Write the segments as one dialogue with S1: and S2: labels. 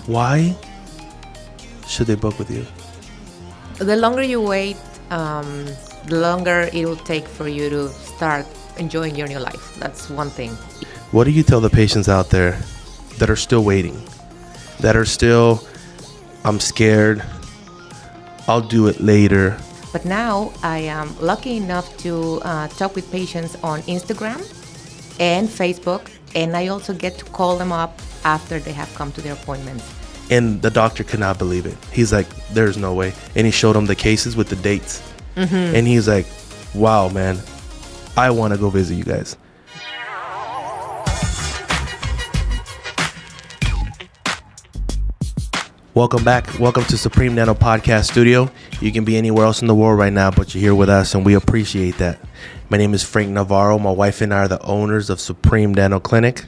S1: Why should they book with you?
S2: The longer you wait, the longer it will take for you to start enjoying your new life. That's one thing.
S1: What do you tell the patients out there that are still waiting, that are still, I'm scared, I'll do it later?
S2: But now I am lucky enough to talk with patients on Instagram and Facebook, and I also get to call them up after they have come to their appointments.
S1: And the doctor could not believe it. He's like, there's no way. And he showed him the cases with the dates. Mm-hmm. And he's like, wow, man, I want to go visit you guys. Welcome back. Welcome to Supremedental Podcast Studio. You can be anywhere else in the world right now, but you're here with us, and we appreciate that. My name is Frank Navarro. My wife and I are the owners of Supreme Dental Clinic.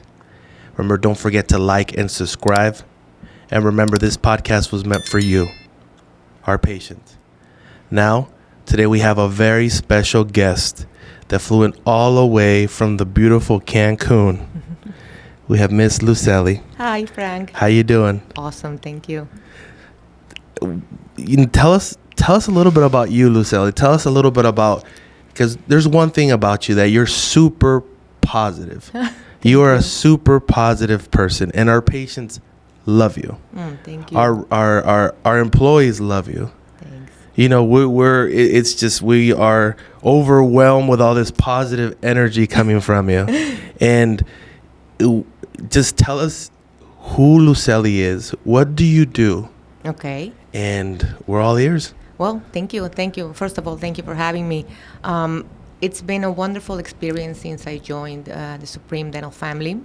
S1: Remember, don't forget to like and subscribe. And remember, this podcast was meant for you, our patients. Now, today we have a very special guest that flew in all the way from the beautiful Cancun. We have Miss LUCELY.
S2: Hi, Frank.
S1: How you doing?
S2: Awesome, thank you.
S1: You can tell us a little bit about you, LUCELY. Tell us a little bit about, because there's one thing about you that you're super positive. You are a super positive person, and our patients love you.
S2: Thank you.
S1: Our employees love you.
S2: Thanks.
S1: You know, it's just we are overwhelmed with all this positive energy coming from you. And just tell us who LUCELY is. What do you do?
S2: Okay.
S1: And we're all ears.
S2: Well, thank you. Thank you. First of all, thank you for having me. It's been a wonderful experience since I joined the Supreme Dental family.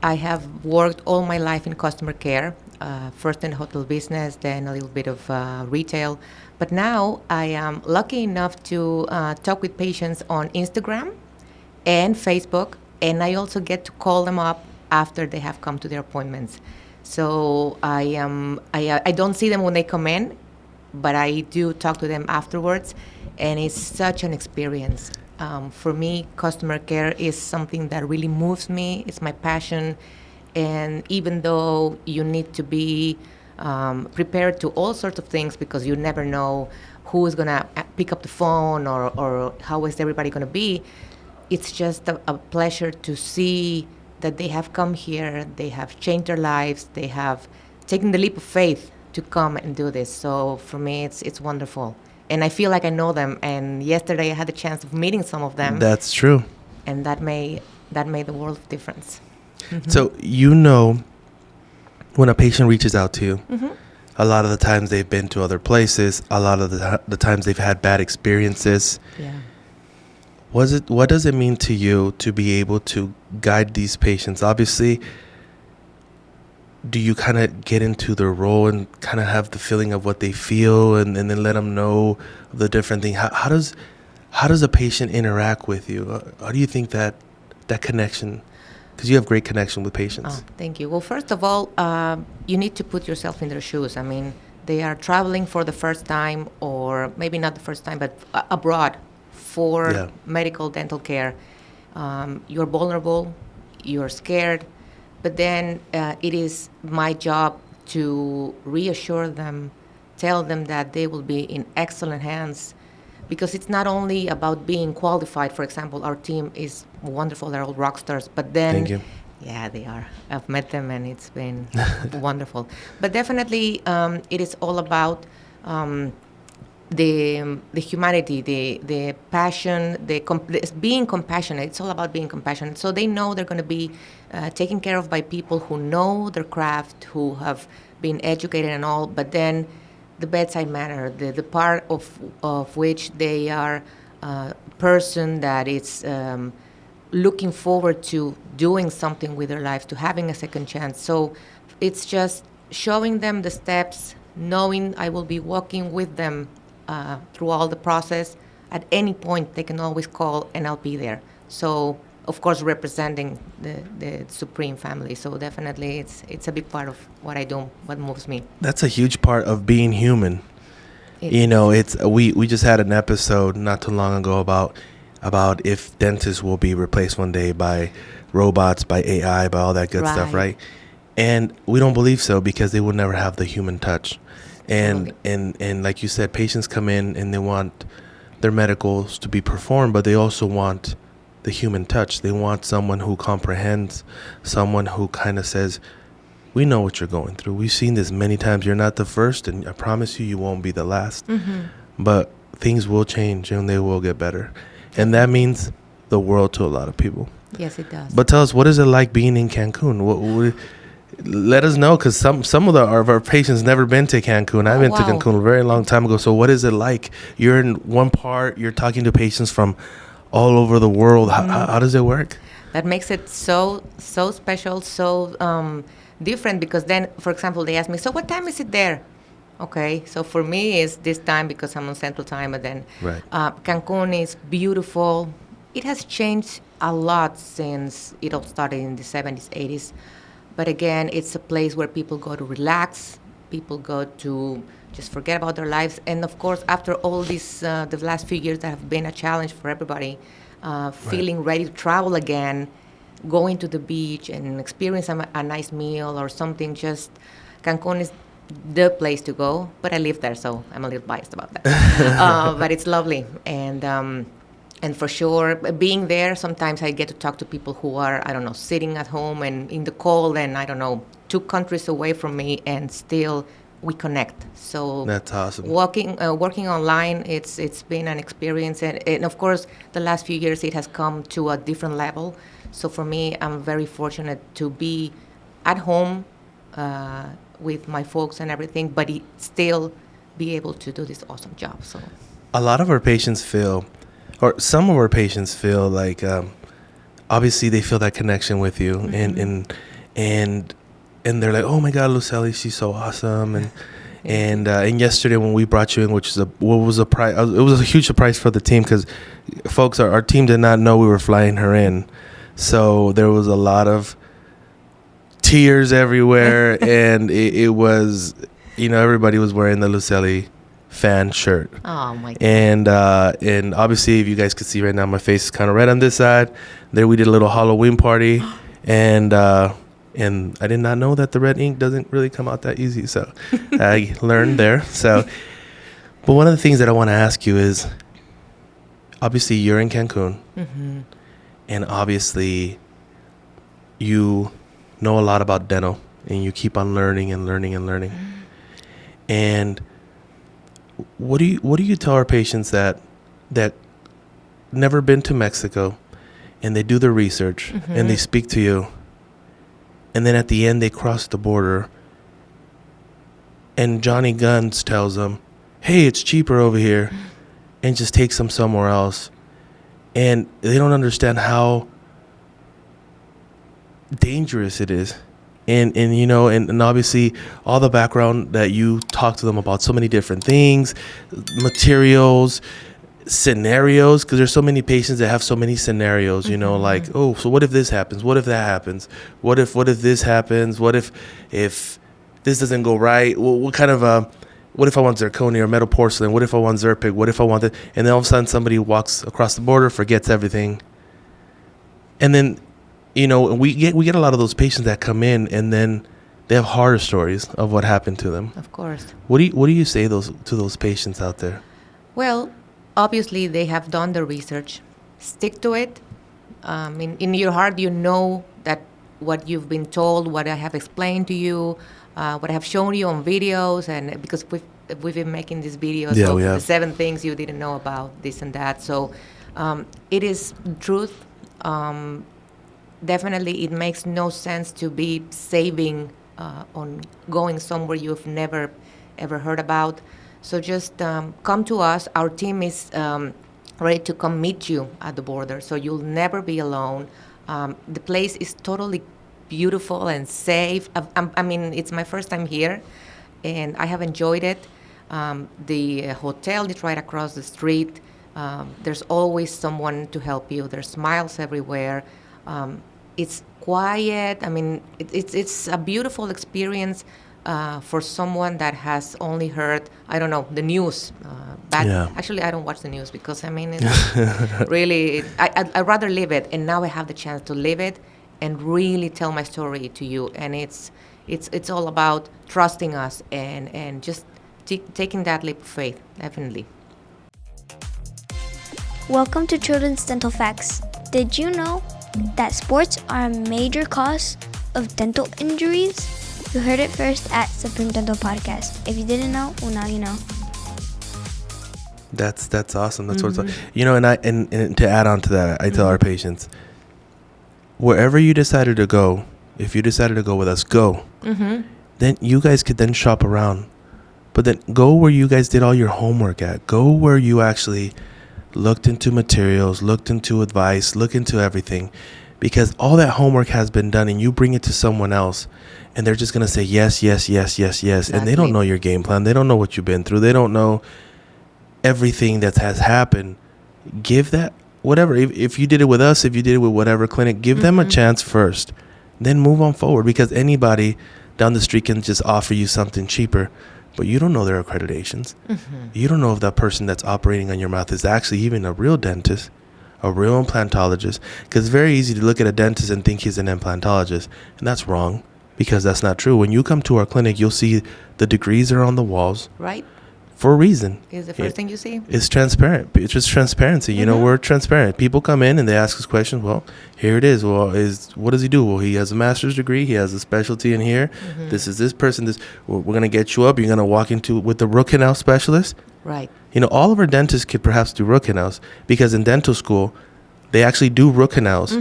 S2: I have worked all my life in customer care, first in the hotel business, then a little bit of retail. But now I am lucky enough to talk with patients on Instagram and Facebook, and I also get to call them up after they have come to their appointments. So I don't see them when they come in, but I do talk to them afterwards, and it's such an experience. For me, customer care is something that really moves me. It's my passion, and even though you need to be prepared to all sorts of things because you never know who is going to pick up the phone or how is everybody going to be, it's just a pleasure to see that they have come here, they have changed their lives, they have taken the leap of faith to come and do this. So for me, it's wonderful. And I feel like I know them. And yesterday I had the chance of meeting some of them.
S1: That's true.
S2: And that made the world of difference. Mm-hmm.
S1: So, you know, when a patient reaches out to you, mm-hmm. a lot of the times they've been to other places. A lot of the times they've had bad experiences.
S2: Yeah.
S1: What does it mean to you to be able to guide these patients? Obviously, do you kind of get into their role and kind of have the feeling of what they feel and then let them know the different thing? How does a patient interact with you? How do you think that connection, because you have great connection with patients?
S2: Oh, thank you. Well, first of all, you need to put yourself in their shoes. I mean, they are traveling for the first time, or maybe not the first time, but abroad for medical dental care. You're vulnerable, you're scared, but then it is my job to reassure them, tell them that they will be in excellent hands, because it's not only about being qualified. For example, our team is wonderful, they're all rock stars, but then...
S1: Thank you.
S2: Yeah, they are. I've met them and it's been wonderful. But definitely it is all about the humanity, the passion, being compassionate. It's all about being compassionate. So they know they're going to be taken care of by people who know their craft, who have been educated and all. But then the bedside manner, the part of which they are a person that is looking forward to doing something with their lives, to having a second chance. So it's just showing them the steps, knowing I will be walking with them through all the process. At any point, they can always call and I'll be there. So, of course, representing the Supreme family. So definitely it's a big part of what I do, what moves me.
S1: That's a huge part of being human. You know, it's we just had an episode not too long ago about if dentists will be replaced one day by robots, by AI, by all that good stuff, right? And we don't believe so because they will never have the human touch. And
S2: Absolutely.
S1: and like you said, patients come in and they want their medicals to be performed, but they also want the human touch. They want someone who comprehends, someone who kind of says, we know what you're going through. We've seen this many times. You're not the first, and I promise you, you won't be the last. But things will change and they will get better. And that means the world to a lot of people.
S2: Yes, it does.
S1: But tell us, what is it like being in Cancun? Let us know, because some of our patients never been to Cancun. I've been to
S2: Wow.
S1: Cancun a very long time ago. So what is it like? You're in one part, you're talking to patients from all over the world. How does it work?
S2: That makes it so special, so different, because then, for example, they ask me, so what time is it there? Okay, so for me it's this time because I'm on Central Time, but then
S1: Right.
S2: Cancun is beautiful. It has changed a lot since it all started in the 70s, 80s. But again, it's a place where people go to relax, people go to just forget about their lives. And of course, after all these, the last few years that have been a challenge for everybody, feeling ready to travel again, going to the beach and experience a nice meal or something, just Cancun is the place to go. But I live there, so I'm a little biased about that. But it's lovely. And for sure, being there, sometimes I get to talk to people who are, I don't know, sitting at home and in the cold and, I don't know, 2 countries away from me, and still we connect. So
S1: That's awesome.
S2: working online, it's been an experience. And of course, the last few years, it has come to a different level. So for me, I'm very fortunate to be at home with my folks and everything, but still be able to do this awesome job. So
S1: A lot of our patients feel, or some of our patients feel like, obviously they feel that connection with you, and they're like, oh my God, Lucely, she's so awesome, and yesterday when we brought you in, which is it was a huge surprise for the team, because folks, our team did not know we were flying her in, so there was a lot of tears everywhere, and it was, everybody was wearing the Lucely fan shirt.
S2: oh my God.
S1: And obviously, if you guys could see right now, my face is kind of red on this side. There we did a little Halloween party, and I did not know that the red ink doesn't really come out that easy. So I learned there. So, but one of the things that I want to ask you is, obviously you're in Cancun, and obviously you know a lot about dental, and you keep on learning and learning and learning. And what do you tell our patients that never been to Mexico, and they do their research and they speak to you, and then at the end they cross the border, and Johnny Guns tells them, hey, it's cheaper over here, and just takes them somewhere else, and they don't understand how dangerous it is. And obviously all the background that you talk to them about, so many different things, materials, scenarios, because there's so many patients that have so many scenarios, like, oh, so what if this happens? What if that happens? What if this happens? What if this doesn't go right? Well, what kind of what if I want zirconia or metal porcelain? What if I want Zerpic? What if I want that? And then all of a sudden somebody walks across the border, forgets everything, and then we get a lot of those patients that come in, and then they have horror stories of what happened to them.
S2: Of course.
S1: What do you say to those patients out there?
S2: Well, obviously they have done the research. Stick to it. In your heart, you know that what you've been told, what I have explained to you, what I have shown you on videos, and because we've been making these videos
S1: Yeah,
S2: of
S1: we
S2: the
S1: have.
S2: 7 things you didn't know about this and that. So it is truth. Definitely, it makes no sense to be saving on going somewhere you've never ever heard about. So just come to us. Our team is ready to come meet you at the border, so you'll never be alone. The place is totally beautiful and safe. It's my first time here, and I have enjoyed it. The hotel is right across the street. There's always someone to help you. There's smiles everywhere. It's quiet. It's a beautiful experience for someone that has only heard, I don't know, the news. But
S1: Yeah.
S2: actually, I don't watch the news because it's really, I'd rather live it. And now I have the chance to live it and really tell my story to you. And it's all about trusting us and just taking that leap of faith, definitely.
S3: Welcome to Children's Dental Facts. Did you know that sports are a major cause of dental injuries? You heard it first at Supreme Dental Podcast. If you didn't know, well, now you know.
S1: That's awesome. That's what's and to add on to that, I tell our patients, wherever you decided to go, if you decided to go with us, go. Then you guys could then shop around, but then go where you guys did all your homework at. Go where you actually looked into materials, looked into advice, looked into everything, because all that homework has been done, and you bring it to someone else and they're just going to say yes, yes, yes, yes, yes.
S2: Exactly.
S1: And they don't know your game plan. They don't know what you've been through. They don't know everything that has happened. Give that, whatever, if you did it with us, if you did it with whatever clinic, give them a chance first, then move on forward, because anybody down the street can just offer you something cheaper, but you don't know their accreditations. You don't know if that person that's operating on your mouth is actually even a real dentist, a real implantologist, because it's very easy to look at a dentist and think he's an implantologist, and that's wrong, because that's not true. When you come to our clinic, you'll see the degrees are on the walls.
S2: Right.
S1: For a reason.
S2: Is the first thing you see?
S1: It's transparent. It's just transparency. You know, we're transparent. People come in and they ask us questions. Well, here it is. Well, what does he do? Well, he has a master's degree. He has a specialty in here. This is this person. We're going to get you up. You're going to walk into with the root canal specialist.
S2: Right.
S1: You know, all of our dentists could perhaps do root canals, because in dental school, they actually do root canals.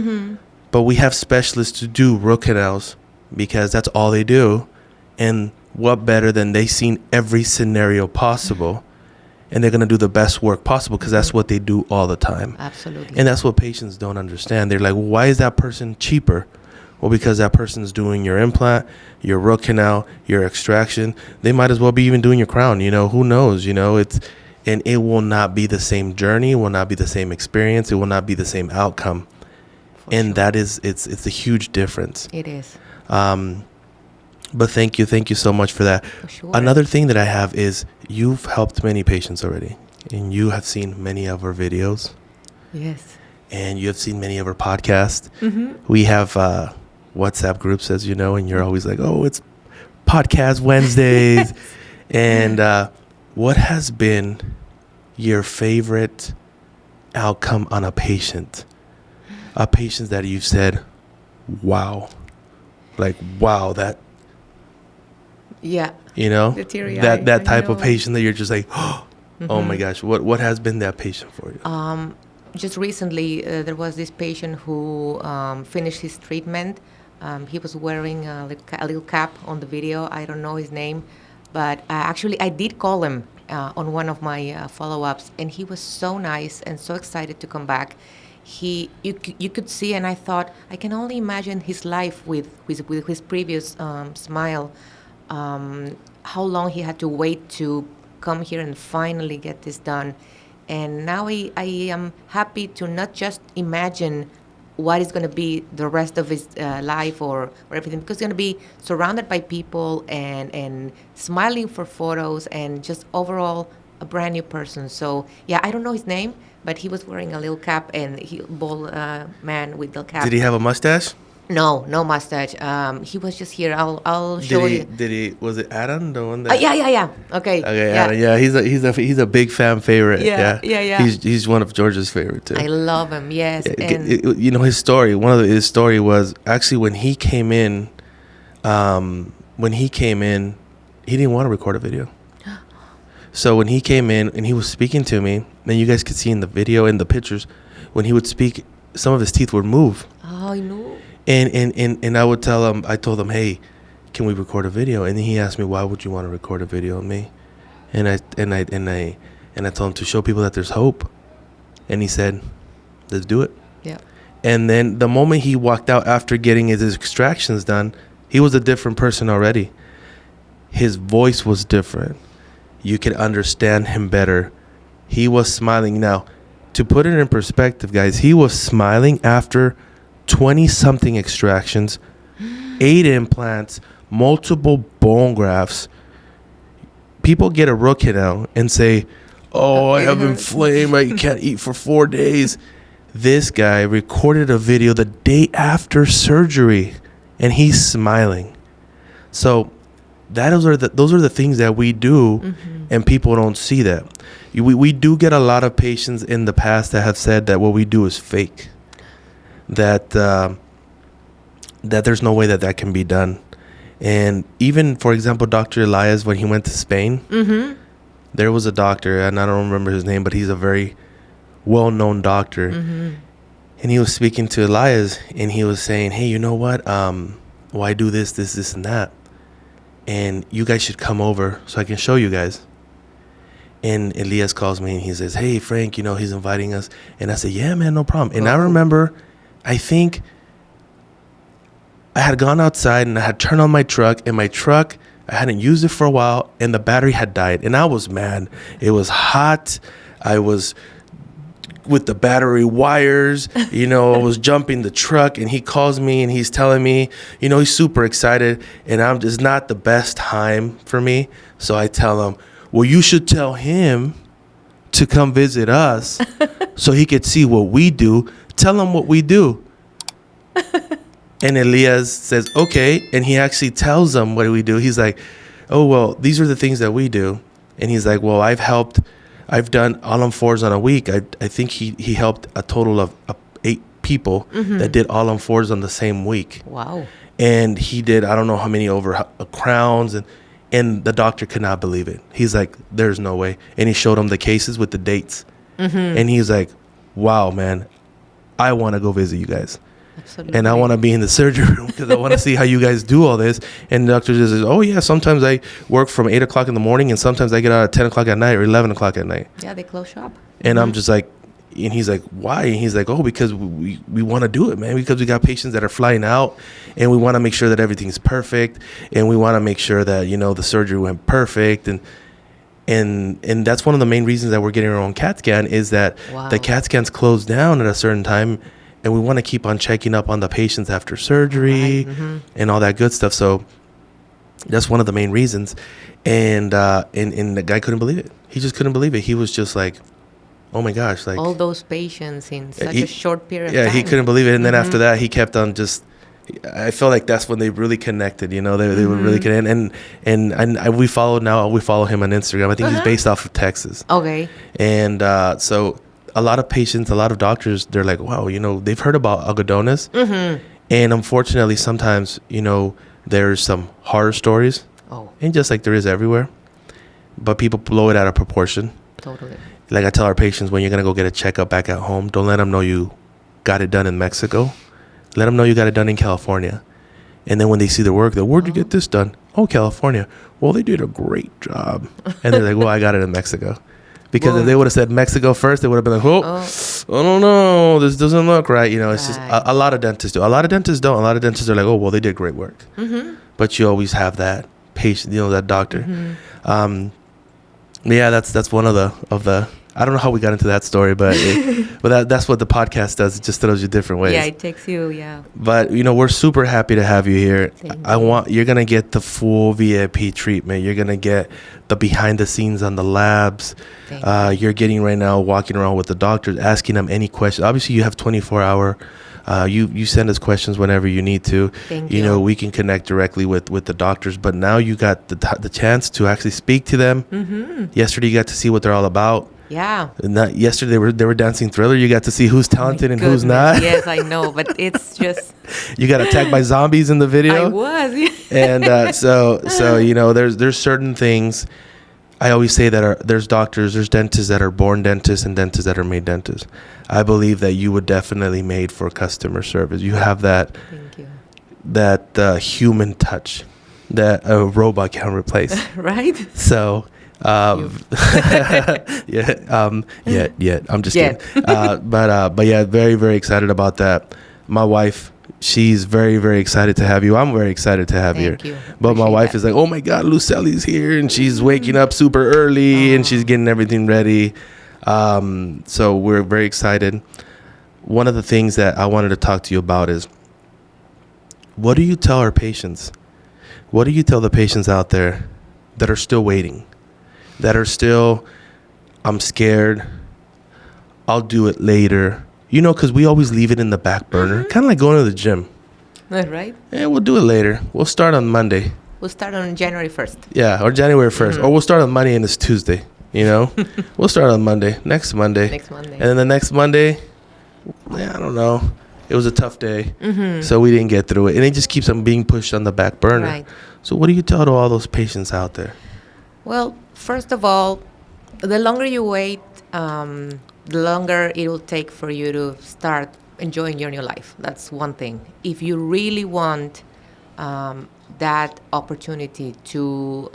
S1: But we have specialists to do root canals because that's all they do. And what better than they seen every scenario possible, and they're going to do the best work possible, because that's what they do all the time.
S2: Absolutely.
S1: And that's what patients don't understand. They're like, well, why is that person cheaper? Well, because that person's doing your implant, your root canal, your extraction. They might as well be even doing your crown. You know, who knows? You know, and it will not be the same journey. It will not be the same experience. It will not be the same outcome. And that is, it's a huge difference.
S2: It is.
S1: But thank you so much for that.
S2: For sure.
S1: Another thing that I have is, you've helped many patients already, and you have seen many of our videos.
S2: Yes.
S1: And you have seen many of our podcasts. We have WhatsApp groups, as you know, and you're always like, oh, it's Podcast Wednesdays. And what has been your favorite outcome on a patient? A patient that you've said, wow. Like, wow, that...
S2: Yeah.
S1: You know,
S2: The teary
S1: that
S2: eye,
S1: type
S2: I
S1: of
S2: know.
S1: patient that you're just like, oh my gosh, what has been that patient for you?
S2: Just recently, there was this patient who finished his treatment. He was wearing a little cap on the video. I don't know his name, but actually I did call him on one of my follow-ups, and he was so nice and so excited to come back. You could see, and I thought, I can only imagine his life with his previous smile. How long he had to wait to come here and finally get this done. And now I am happy to not just imagine what is going to be the rest of his life or everything, because he's going to be surrounded by people and smiling for photos and just overall a brand new person. So yeah, I don't know his name, but he was wearing a little cap, and he bald man with the cap.
S1: Did he have a mustache?
S2: No mustache. He was just here. I'll show you.
S1: Was it Adam, the one that?
S2: Yeah. Okay. Yeah.
S1: Adam. Yeah, he's a big fan favorite.
S2: Yeah.
S1: He's one of George's favorite too.
S2: I love him. Yes.
S1: Yeah,
S2: And
S1: you know, his story. His story was actually when he came in. He didn't want to record a video. So when he came in and he was speaking to me, and you guys could see in the video and the pictures, when he would speak, some of his teeth would move.
S2: Oh, I know.
S1: And I told him, hey, can we record a video? And then he asked me, why would you want to record a video of me? And I told him to show people that there's hope. And he said, let's do it.
S2: Yeah.
S1: And then the moment he walked out after getting his extractions done, he was a different person already. His voice was different. You could understand him better. He was smiling. Now, to put it in perspective, guys, he was smiling after 20-something extractions, 8 implants, multiple bone grafts. People get a root canal and say, oh, I have inflamed, I can't eat for 4 days. This guy recorded a video the day after surgery, and he's smiling. So those are the things that we do, and people don't see that. We do get a lot of patients in the past that have said that what we do is fake, that there's no way that can be done. And even, for example, Dr. Elias, when he went to Spain, there was a doctor, and I don't remember his name, but he's a very well-known doctor. And he was speaking to Elias, and he was saying, hey, you know what? Well, I do this, and that. And you guys should come over so I can show you guys. And Elias calls me, and he says, hey, Frank, he's inviting us. And I said, yeah, man, no problem. And I remember, I think I had gone outside, and I had turned on my truck, and my truck, I hadn't used it for a while, and the battery had died. And I was mad. It was hot. I was with the battery wires, I was jumping the truck, and he calls me, and he's telling me, he's super excited, and it's not the best time for me. So I tell him, well, you should tell him to come visit us so he could see what we do. Tell him what we do. And Elias says, okay. And he actually tells them what we do. He's like, oh, well, these are the things that we do. And he's like, well, I've done all-on-4s on a week. I think he helped a total of 8 people that did all-on-4s on the same week.
S2: Wow.
S1: And he did, I don't know how many over crowns. And the doctor could not believe it. He's like, there's no way. And he showed him the cases with the dates. And he's like, wow, man, I want to go visit you guys.
S2: Absolutely.
S1: And I want to be in the surgery room because I want to see how you guys do all this. And the doctor just says, oh, yeah, sometimes I work from 8 o'clock in the morning, and sometimes I get out at 10 o'clock at night or 11 o'clock at night.
S2: Yeah, they close shop.
S1: And I'm just like, and he's like, why? And he's like, oh, because we want to do it, man, because we got patients that are flying out, and we want to make sure that everything's perfect, and we want to make sure that, the surgery went perfect. And that's one of the main reasons that we're getting our own CAT scan is that the CAT scans close down at a certain time. And we want to keep on checking up on the patients after surgery and all that good stuff. So that's one of the main reasons. And the guy couldn't believe it. He just couldn't believe it. He was just like, oh my gosh. Like
S2: all those patients in such a short period of time.
S1: Yeah, he couldn't believe it. And then after that, he kept on I feel like that's when they really connected, they were really connected. And we follow him on Instagram. I think he's based off of Texas.
S2: Okay.
S1: And so a lot of patients, a lot of doctors, they're like, wow, they've heard about algodones. And unfortunately, sometimes, there's some horror stories. Oh. And just like there is everywhere. But people blow it out of proportion.
S2: Totally.
S1: Like I tell our patients, when you're going to go get a checkup back at home, don't let them know you got it done in Mexico. Let them know you got it done in California. And then when they see the work, where'd you get this done? Oh, California. Well, they did a great job. And they're like, well, I got it in Mexico. Because if they would have said Mexico first, they would have been like, I don't know, this doesn't look right. It's just a lot of dentists do. A lot of dentists don't. A lot of dentists are like, oh, well, they did great work. But you always have that patient, that doctor. Yeah, that's one of the. I don't know how we got into that story, but that's what the podcast does. It just throws you different ways.
S2: Yeah, it takes you, yeah.
S1: But, we're super happy to have you here. You're going to get the full VIP treatment. You're going to get the behind the scenes on the labs. You're getting right now walking around with the doctors, asking them any questions. Obviously, you have 24-hour. You send us questions whenever you need to.
S2: Thank you.
S1: We can connect directly with the doctors. But now you got the chance to actually speak to them. Yesterday, you got to see what they're all about.
S2: Yeah.
S1: And yesterday they were dancing Thriller. You got to see who's talented and who's not.
S2: Yes, I know, but it's just.
S1: You got attacked by zombies in the video.
S2: I was.
S1: And so there's certain things. I always say that there's doctors, there's dentists that are born dentists and dentists that are made dentists. I believe that you were definitely made for customer service. You have that.
S2: Thank you.
S1: That human touch that a robot can replace.
S2: Right.
S1: So. I'm just kidding. But yeah, very, very excited about that. My wife, she's very, very excited to have you. I'm very excited to have you.
S2: Thank you.
S3: But
S1: my wife is like, oh my God, LUCELY's here, and she's waking up super early and she's getting everything ready. So we're very excited. One of the things that I wanted to talk to you about is, what do you tell our patients? What do you tell the patients out there that are still waiting? That are still, I'm scared, I'll do it later. You know, because we always leave it in the back burner. Kind of like going to the gym.
S2: Right?
S1: Yeah, we'll do it later. We'll start on Monday.
S2: We'll start on January 1st.
S1: Yeah, or January 1st. Or we'll start on Monday and it's Tuesday. You know? We'll start on Monday. Next Monday.
S2: Next Monday.
S1: And then the next Monday, I don't know. It was a tough day. So we didn't get through it. And it just keeps on being pushed on the back burner.
S2: Right.
S1: So what do you tell to all those patients out there?
S2: Well, first of all, the longer you wait, the longer it will take for you to start enjoying your new life. That's one thing. If you really want that opportunity to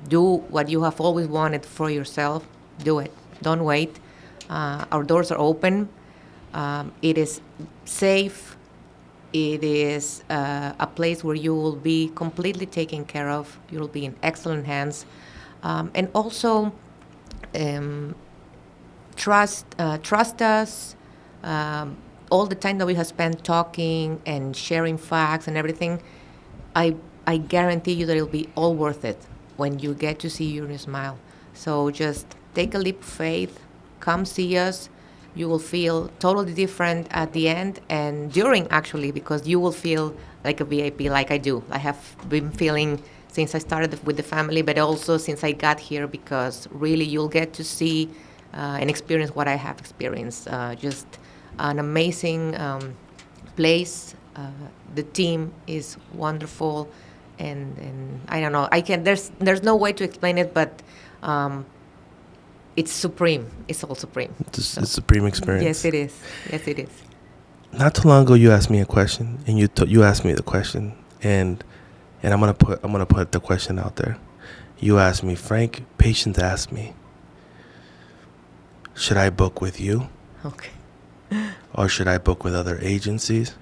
S2: do what you have always wanted for yourself, do it. Don't wait. Our doors are open. It is safe. It is a place where you will be completely taken care of. You will be in excellent hands. And also, trust us. All the time that we have spent talking and sharing facts and everything, I guarantee you that it'll be all worth it when you get to see your new smile. So just take a leap of faith. Come see us. You will feel totally different at the end and during, actually, because you will feel like a VIP, like I do. I have been feeling since I started with the family, but also since I got here, because really you'll get to see and experience what I have experienced. Just an amazing place. The team is wonderful, and I don't know. There's no way to explain it, but it's supreme. It's all supreme.
S1: It's a supreme experience.
S2: Yes, it is. Yes, it is.
S1: Not too long ago, you asked me a question, and you asked me the question, and I'm gonna put the question out there. You asked me, Frank. Patients asked me, should I book with you?
S2: Okay.
S1: Or should I book with other agencies?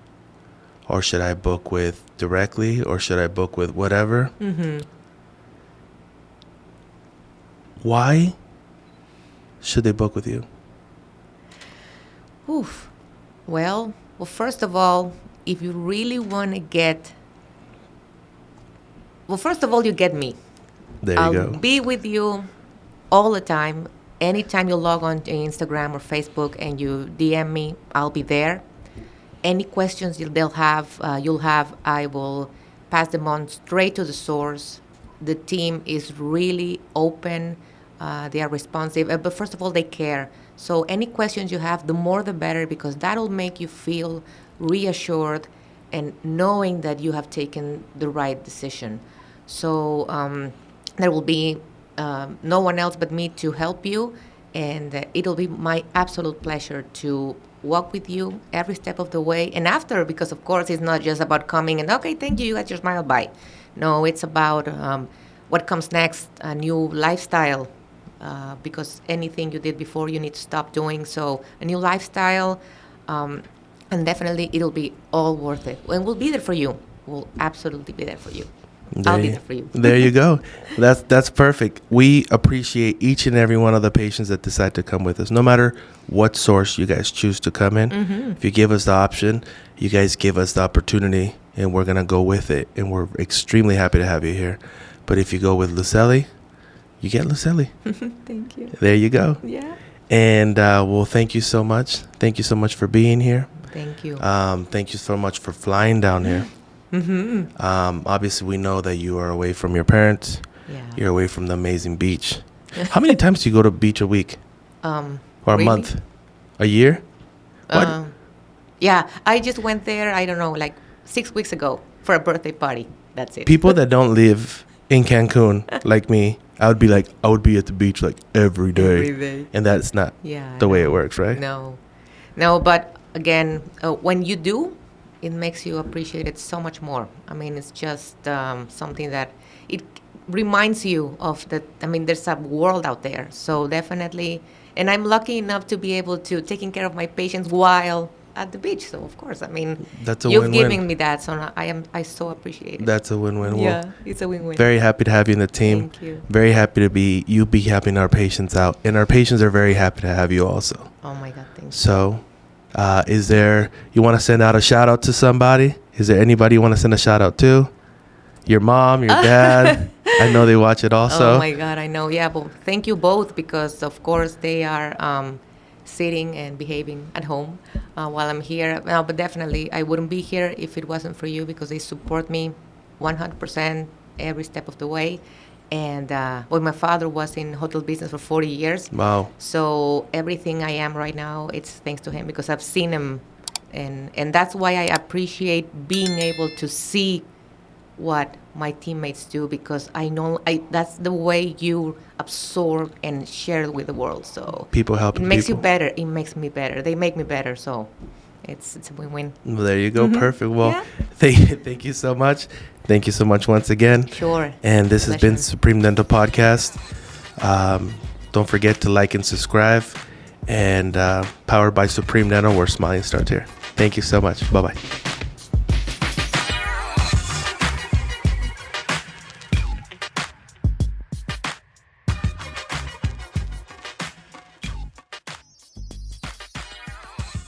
S1: Or should I book with directly? Or should I book with whatever? Why should they book with you?
S2: Oof. Well, first of all, if you really want to get... Well, first of all, you get me.
S1: There you
S2: I'll
S1: go.
S2: be with you all the time. Anytime you log on to Instagram or Facebook and you DM me, I'll be there. Any questions you'll have, I will pass them on straight to the source. The team is really open. They are responsive. But first of all, they care. So any questions you have, the more the better, because that'll make you feel reassured and knowing that you have taken the right decision. So there will be no one else but me to help you, and it'll be my absolute pleasure to walk with you every step of the way. And after, because of course it's not just about coming and, okay, thank you, you got your smile, bye. No, it's about what comes next, a new lifestyle, because anything you did before you need to stop doing. So a new lifestyle, and definitely it'll be all worth it. And we'll be there for you. We'll absolutely be there for you. I'll be there for you.
S1: There you go. That's perfect. We appreciate each and every one of the patients that decide to come with us, no matter what source you guys choose to come in. If you give us the option, you guys give us the opportunity, and we're going to go with it. And we're extremely happy to have you here. But if you go with LUCELY, you get LUCELY.
S2: Thank you.
S1: There you go.
S2: Yeah.
S1: And well, thank you so much. Thank you so much for being here.
S2: Thank you.
S1: Thank you so much for flying down here. Obviously, we know that you are away from your parents.
S2: Yeah.
S1: You're away from the amazing beach. How many times do you go to a beach a week? Or a
S2: Really?
S1: month? A year? What?
S2: Yeah, I just went there, I don't know, like 6 weeks ago for a birthday party. That's it.
S1: People that don't live in Cancun, like me, I would be at the beach like every day.
S2: Every day.
S1: And that's not
S2: Yeah,
S1: the way
S2: no.
S1: it works, right?
S2: No, but again, when you do, it makes you appreciate it so much more. I mean, it's just something that it reminds you of that. I mean, there's a world out there. So definitely, and I'm lucky enough to be able to taking care of my patients while at the beach. So of course, I mean,
S1: That's a
S2: you've
S1: win-win.
S2: given me that, so I so appreciate it.
S1: That's a win-win.
S2: Yeah, it's a win-win.
S1: Very happy to have you in the team.
S2: Thank you.
S1: Very happy to be helping our patients out. And our patients are very happy to have you also.
S2: Oh my God, thank you.
S1: So, you want to send out a shout out to somebody? Is there anybody you want to send a shout out to? Your mom, your dad? I know they watch it also.
S2: Oh my God, I know. Yeah, but thank you both, because of course they are sitting and behaving at home while I'm here. But definitely, I wouldn't be here if it wasn't for you, because they support me 100% every step of the way. And my father was in hotel business for 40 years.
S1: Wow.
S2: So everything I am right now, it's thanks to him, because I've seen him. And that's why I appreciate being able to see what my teammates do, because I know that's the way you absorb and share with the world. So
S1: People helping
S2: it makes
S1: people.
S2: you better. It makes me better. They make me better. So it's a win-win.
S1: Well, there you go. Perfect. Well,
S2: Yeah.
S1: thank you so much. Thank you so much once again.
S2: Sure.
S1: And this has been
S2: Pleasure.
S1: Supreme Dental Podcast. Don't forget to like and subscribe. And powered by Supreme Dental, where smiling starts here. Thank you so much. Bye-bye.